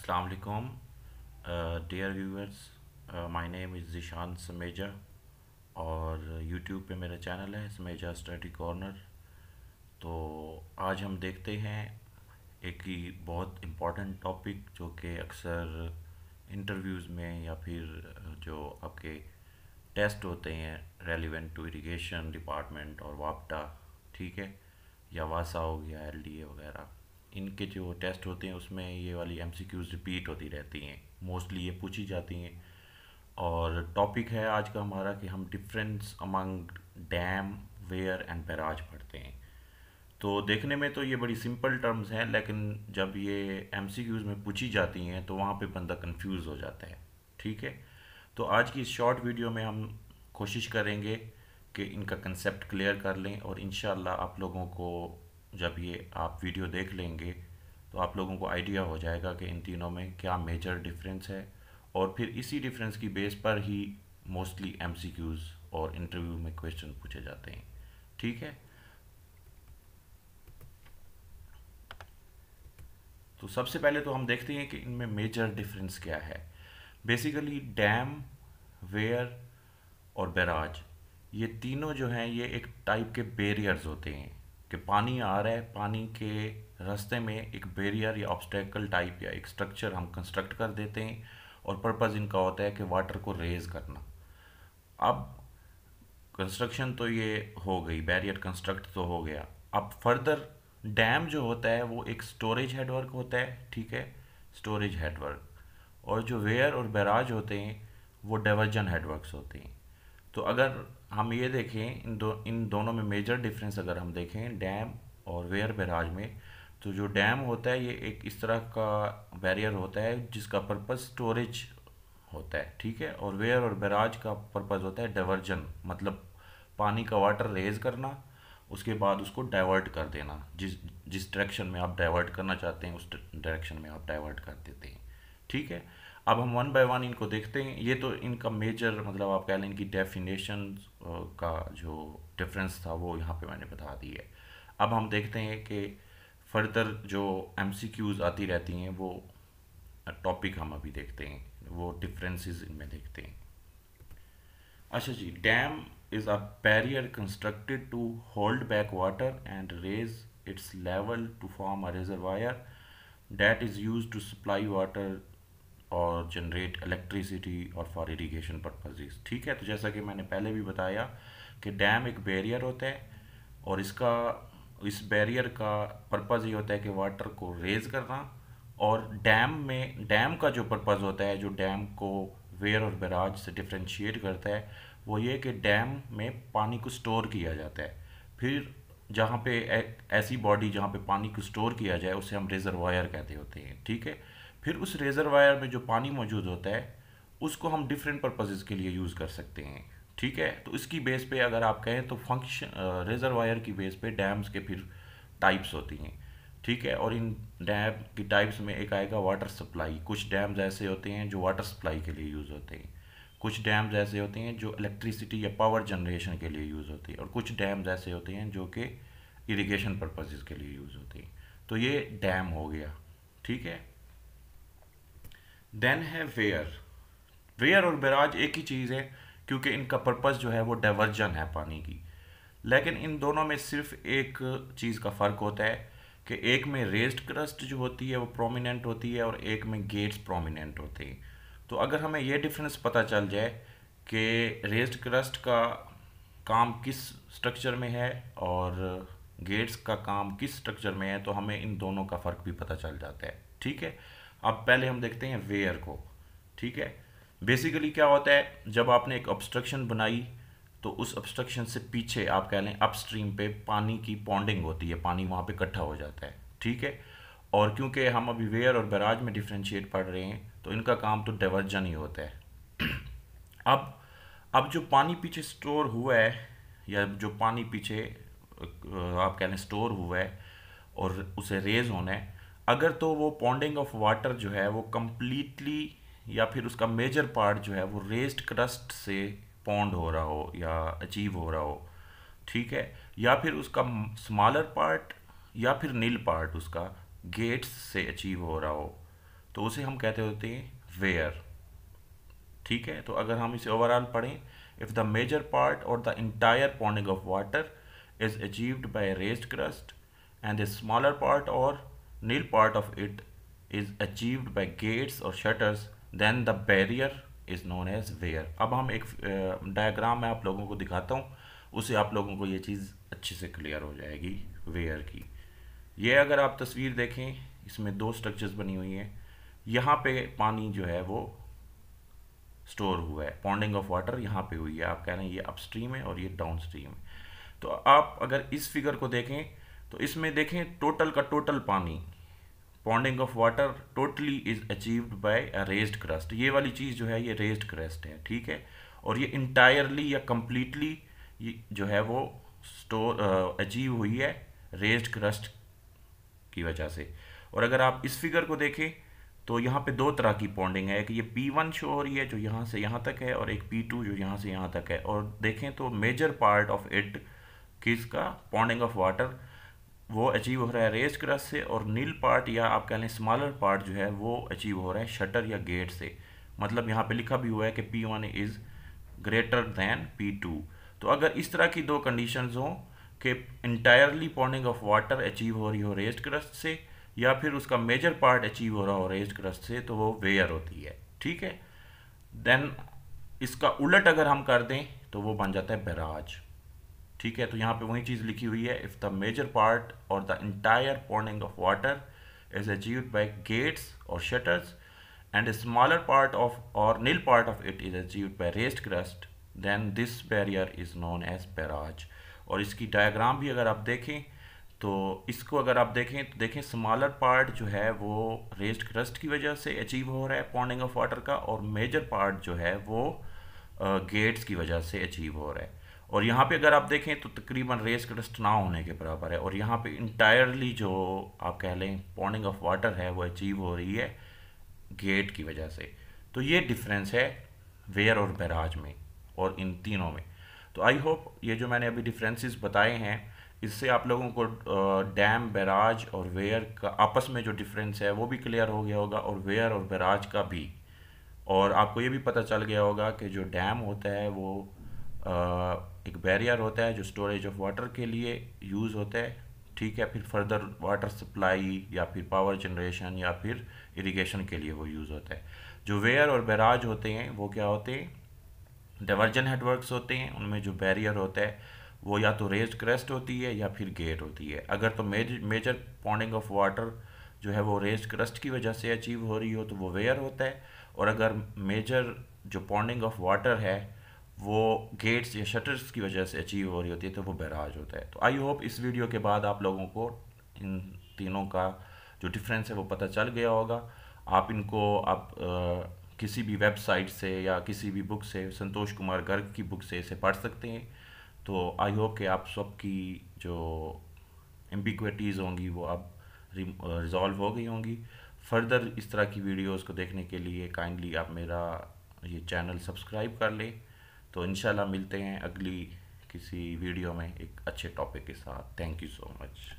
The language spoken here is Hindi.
Assalamu alaikum, dear viewers. My name is Zishan Sameja और YouTube पे मेरा चैनल है समेजा स्टडी कॉर्नर। तो आज हम देखते हैं एक ही बहुत इम्पोर्टेंट टॉपिक जो कि अक्सर इंटरव्यूज़ में या फिर जो आपके टेस्ट होते हैं रेलिवेंट टू इरिगेशन डिपार्टमेंट और वापटा, ठीक है, या वासा हो गया एलडीए वगैरह, इनके जो टेस्ट होते हैं उसमें ये वाली एमसीक्यूज़ रिपीट होती रहती हैं, मोस्टली ये पूछी जाती हैं। और टॉपिक है आज का हमारा कि हम difference among dam, weir and barrage पढ़ते हैं। तो देखने में तो ये बड़ी सिंपल टर्म्स हैं, लेकिन जब ये एमसीक्यूज़ में पूछी जाती हैं तो वहाँ पे बंदा कंफ्यूज हो जाता है, ठीक है। तो आज की इस शॉर्ट वीडियो में हम कोशिश करेंगे कि इनका कंसेप्ट क्लियर कर लें, और इंशाल्लाह आप लोगों को जब ये आप वीडियो देख लेंगे तो आप लोगों को आइडिया हो जाएगा कि इन तीनों में क्या मेजर डिफरेंस है, और फिर इसी डिफरेंस की बेस पर ही मोस्टली एमसीक्यूज़ और इंटरव्यू में क्वेश्चन पूछे जाते हैं, ठीक है। तो सबसे पहले तो हम देखते हैं कि इनमें मेजर डिफरेंस क्या है। बेसिकली डैम, वेयर और बैराज, ये तीनों जो हैं ये एक टाइप के बैरियर्स होते हैं कि पानी आ रहा है, पानी के रास्ते में एक बैरियर या ऑब्स्टेकल टाइप या एक स्ट्रक्चर हम कंस्ट्रक्ट कर देते हैं, और पर्पज़ इनका होता है कि वाटर को रेज करना। अब कंस्ट्रक्शन तो ये हो गई, बैरियर कंस्ट्रक्ट तो हो गया। अब फर्दर डैम जो होता है वो एक स्टोरेज हेडवर्क होता है, ठीक है, स्टोरेज हेडवर्क। और जो वेयर और बैराज होते हैं वो डाइवर्जन हेडवर्क्स होते हैं। तो अगर हम ये देखें इन दोनों में मेजर डिफरेंस अगर हम देखें डैम और वेयर बैराज में, तो जो डैम होता है ये एक इस तरह का बैरियर होता है जिसका पर्पस स्टोरेज होता है, ठीक है। और वेयर और बैराज का पर्पस होता है डाइवर्जन, मतलब पानी का वाटर रेज करना, उसके बाद उसको डाइवर्ट कर देना, जिस जिस डायरेक्शन में आप डाइवर्ट करना चाहते हैं उस डायरेक्शन में आप डाइवर्ट कर देते हैं, ठीक है। अब हम वन बाय वन इनको देखते हैं। ये तो इनका मेजर मतलब आप कह लें इनकी डेफिनेशन का जो डिफरेंस था वो यहाँ पे मैंने बता दी है। अब हम देखते हैं कि फर्दर जो एमसीक्यूज़ आती रहती हैं वो टॉपिक हम अभी देखते हैं, वो डिफरेंसेस इनमें देखते हैं। अच्छा जी, dam is a barrier constructed to hold back water and raise its level to form a reservoir that is use to supply water और जनरेट इलेक्ट्रिसिटी और फॉर इरिगेशन पर्पजेज, ठीक है। तो जैसा कि मैंने पहले भी बताया कि डैम एक बैरियर होता है, और इस बैरियर का पर्पज़ ये होता है कि वाटर को रेज करना। और डैम का जो पर्पज़ होता है, जो डैम को वेयर और बैराज से डिफ्रेंशिएट करता है, वो ये कि डैम में पानी को स्टोर किया जाता है। फिर जहाँ पे ऐसी बॉडी जहाँ पे पानी को स्टोर किया जाए उसे हम रिजर्वायर कहते होते हैं, ठीक है। फिर उस रिजर्वायर में जो पानी मौजूद होता है उसको हम डिफरेंट पर्पसेस के लिए यूज़ कर सकते हैं, ठीक है। तो इसकी बेस पे अगर आप कहें तो फंक्शन रिजर्वायर की बेस पे डैम्स के फिर टाइप्स होती हैं, ठीक है। और इन डैम की टाइप्स में एक आएगा वाटर सप्लाई। कुछ डैम्स ऐसे होते हैं जो वाटर सप्लाई के लिए यूज़ होते हैं, कुछ डैम्स ऐसे होते हैं जो इलेक्ट्रिसिटी या पावर जनरेशन के लिए यूज़ होती है, और कुछ डैम्स ऐसे होते हैं जो कि इरिगेशन पर्पसेस के लिए यूज़ होती हैं। तो ये डैम हो गया, ठीक है। देन है वेयर। वेयर और बैराज एक ही चीज़ है, क्योंकि इनका पर्पस जो है वो डाइवर्जन है पानी की। लेकिन इन दोनों में सिर्फ एक चीज़ का फ़र्क होता है कि एक में रेज्ड क्रस्ट जो होती है वो प्रोमिनेंट होती है, और एक में गेट्स प्रोमिनेंट होते हैं। तो अगर हमें ये डिफरेंस पता चल जाए कि रेज्ड क्रस्ट का काम किस स्ट्रक्चर में है और गेट्स का काम किस स्ट्रक्चर में है, तो हमें इन दोनों का फ़र्क भी पता चल जाता है, ठीक है। अब पहले हम देखते हैं वेयर को, ठीक है। बेसिकली क्या होता है, जब आपने एक ऑब्स्ट्रक्शन बनाई तो उस ऑब्स्ट्रक्शन से पीछे आप कह लें अपस्ट्रीम पे पानी की पॉन्डिंग होती है, पानी वहाँ पे इकट्ठा हो जाता है, ठीक है। और क्योंकि हम अभी वेयर और बैराज में डिफ्रेंशिएट पढ़ रहे हैं तो इनका काम तो डाइवर्जन ही होता है। अब अब जो पानी पीछे स्टोर हुआ है, या जो पानी पीछे आप कह लें स्टोर हुआ है और उसे रेज होना है, अगर तो वो पॉन्डिंग ऑफ वाटर जो है वो कंप्लीटली या फिर उसका मेजर पार्ट जो है वो रेज्ड क्रस्ट से पॉन्ड हो रहा हो या अचीव हो रहा हो, ठीक है, या फिर उसका स्मॉलर पार्ट या फिर नील पार्ट उसका गेट्स से अचीव हो रहा हो, तो उसे हम कहते होते हैं वेयर। ठीक है, तो अगर हम इसे ओवरऑल पढ़ें, if the major part or the entire ponding of water is achieved by raised crest and the smaller part or nil part of it is achieved by gates or shutters, then the barrier is known as weir. अब हम एक डायग्राम में आप लोगों को दिखाता हूँ, उससे आप लोगों को ये चीज़ अच्छे से क्लियर हो जाएगी वेयर की। ये अगर आप तस्वीर देखें, इसमें दो स्ट्रक्चर्स बनी हुई हैं। यहाँ पे पानी जो है वो स्टोर हुआ है, पॉन्डिंग ऑफ वाटर यहाँ पे हुई है, आप कह रहे हैं ये अपस्ट्रीम है और ये डाउन स्ट्रीम है। तो आप अगर इस फिगर को देखें तो इसमें देखें टोटल का टोटल पानी, पॉन्डिंग of water totally is achieved bye a raised crust. ये वाली चीज़ जो है ये रेज्ड क्रस्ट है, ठीक है। और ये इंटायरली या कंप्लीटली जो है वो स्टोर अचीव हुई है रेज्ड क्रस्ट की वजह से। और अगर आप इस फिगर को देखें तो यहाँ पे दो तरह की पॉन्डिंग है, एक ये P1 शो हो रही है जो यहाँ से यहाँ तक है, और एक P2 जो यहाँ से यहाँ तक है। और देखें तो मेजर पार्ट ऑफ इट किसका, पॉन्डिंग ऑफ वाटर, वो अचीव हो रहा है रेस क्रस्ट से, और नील पार्ट या आप कह लें स्मॉलर पार्ट जो है वो अचीव हो रहा है शटर या गेट से। मतलब यहाँ पे लिखा भी हुआ है कि P1 is greater than P2। तो अगर इस तरह की दो कंडीशंस हों कि इंटायरली पॉन्डिंग ऑफ वाटर अचीव हो रही हो रेस्ड क्रस्ट से, या फिर उसका मेजर पार्ट अचीव हो रहा हो रेस्ड क्रस्ट से, तो वो वेयर होती है, ठीक है। देन इसका उलट अगर हम कर दें तो वो बन जाता है बैराज, ठीक है। तो यहाँ पे वही चीज़ लिखी हुई है, if the major part or the entire ponding of water is achieved by gates or shutters and a smaller part of or nil part of it is achieved by raised crust, then this barrier is known as barrage। और इसकी डायग्राम भी अगर आप देखें तो इसको अगर आप देखें तो देखें स्मॉलर पार्ट जो है वो रेस्ड क्रस्ट की वजह से अचीव हो रहा है पॉन्डिंग ऑफ वाटर का, और मेजर पार्ट जो है वो गेट्स की वजह से अचीव हो रहा है। और यहाँ पे अगर आप देखें तो तकरीबन रेस्ड क्रस्ट ना होने के बराबर है, और यहाँ पे इंटायरली जो आप कह लें पॉन्डिंग ऑफ वाटर है वो अचीव हो रही है गेट की वजह से। तो ये डिफरेंस है वेयर और बैराज में और इन तीनों में। तो आई होप ये जो मैंने अभी डिफरेंसेस बताए हैं इससे आप लोगों को डैम, बैराज और वेयर का आपस में जो डिफरेंस है वो भी क्लियर हो गया होगा, और वेयर और बैराज का भी। और आपको ये भी पता चल गया होगा कि जो डैम होता है वो एक बैरियर होता है जो स्टोरेज ऑफ वाटर के लिए यूज़ होता है, ठीक है। फिर फर्दर वाटर सप्लाई या फिर पावर जनरेशन या फिर इरिगेशन के लिए वो यूज़ होता है। जो वेयर और बैराज होते हैं वो क्या होते हैं, डाइवर्जन हेडवर्क्स होते हैं। उनमें जो बैरियर होता है वो या तो रेज्ड क्रस्ट होती है या फिर गेट होती है। अगर तो मेजर पॉन्डिंग ऑफ वाटर जो है वो रेज्ड क्रस्ट की वजह से अचीव हो रही हो तो वो वेयर होता है, और अगर मेजर जो पॉन्डिंग ऑफ वाटर है वो गेट्स या शटर्स की वजह से अचीव हो रही होती है तो वो बैराज होता है। तो आई होप इस वीडियो के बाद आप लोगों को इन तीनों का जो डिफरेंस है वो पता चल गया होगा। आप इनको आप किसी भी वेबसाइट से या किसी भी बुक से, संतोष कुमार गर्ग की बुक से इसे पढ़ सकते हैं। तो आई होप कि आप सबकी जो एम्बिग्विटीज़ होंगी वो अब रिजॉल्व हो गई होंगी। फर्दर इस तरह की वीडियोस को देखने के लिए काइंडली आप मेरा ये चैनल सब्सक्राइब कर लें। तो इंशाल्लाह मिलते हैं अगली किसी वीडियो में एक अच्छे टॉपिक के साथ। Thank you so much.